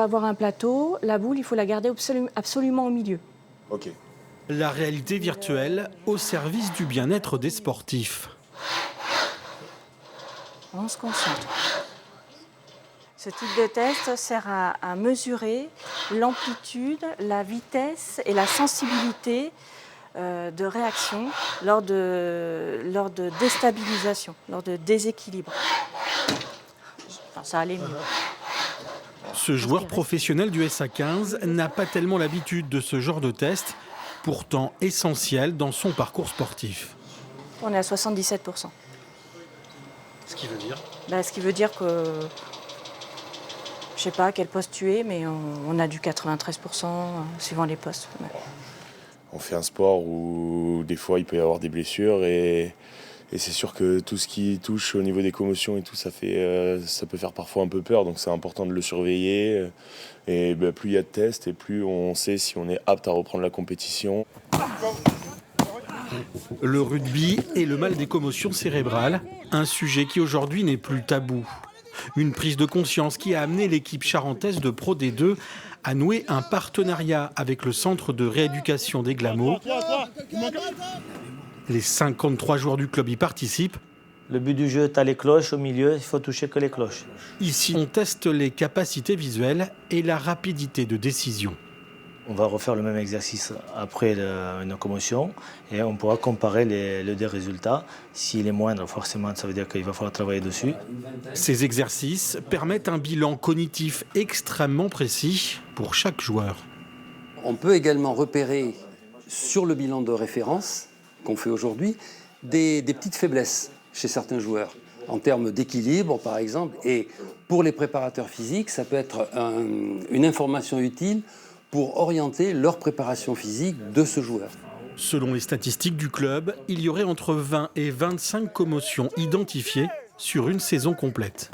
Avoir un plateau, la boule, il faut la garder absolument au milieu. Ok. La réalité virtuelle au service du bien-être des sportifs. On se concentre. Ce type de test sert à mesurer l'amplitude, la vitesse et la sensibilité de réaction lors de déstabilisation, lors de déséquilibre. Enfin, ça allait mieux. Ce joueur professionnel du SA15 n'a pas tellement l'habitude de ce genre de test, pourtant essentiel dans son parcours sportif. On est à 77%. Ce qui veut dire Ce qui veut dire que, je ne sais pas à quel poste tu es, mais on a du 93% suivant les postes. Ouais. On fait un sport où des fois il peut y avoir des blessures et c'est sûr que tout ce qui touche au niveau des commotions et tout, ça peut faire parfois un peu peur, donc c'est important de le surveiller. Et plus il y a de tests et plus on sait si on est apte à reprendre la compétition. Le rugby et le mal des commotions cérébrales, un sujet qui aujourd'hui n'est plus tabou. Une prise de conscience qui a amené l'équipe charentaise de Pro D2 à nouer un partenariat avec le centre de rééducation des Glamots. Les 53 joueurs du club y participent. Le but du jeu, tu as les cloches au milieu, il faut toucher que les cloches. Ici, on teste les capacités visuelles et la rapidité de décision. On va refaire le même exercice après une commotion et on pourra comparer les deux résultats. S'il est moindre, forcément, ça veut dire qu'il va falloir travailler dessus. Ces exercices permettent un bilan cognitif extrêmement précis pour chaque joueur. On peut également repérer sur le bilan de référence qu'on fait aujourd'hui des petites faiblesses chez certains joueurs en termes d'équilibre par exemple, et pour les préparateurs physiques ça peut être une information utile pour orienter leur préparation physique de ce joueur. Selon les statistiques du club, il y aurait entre 20 et 25 commotions identifiées sur une saison complète.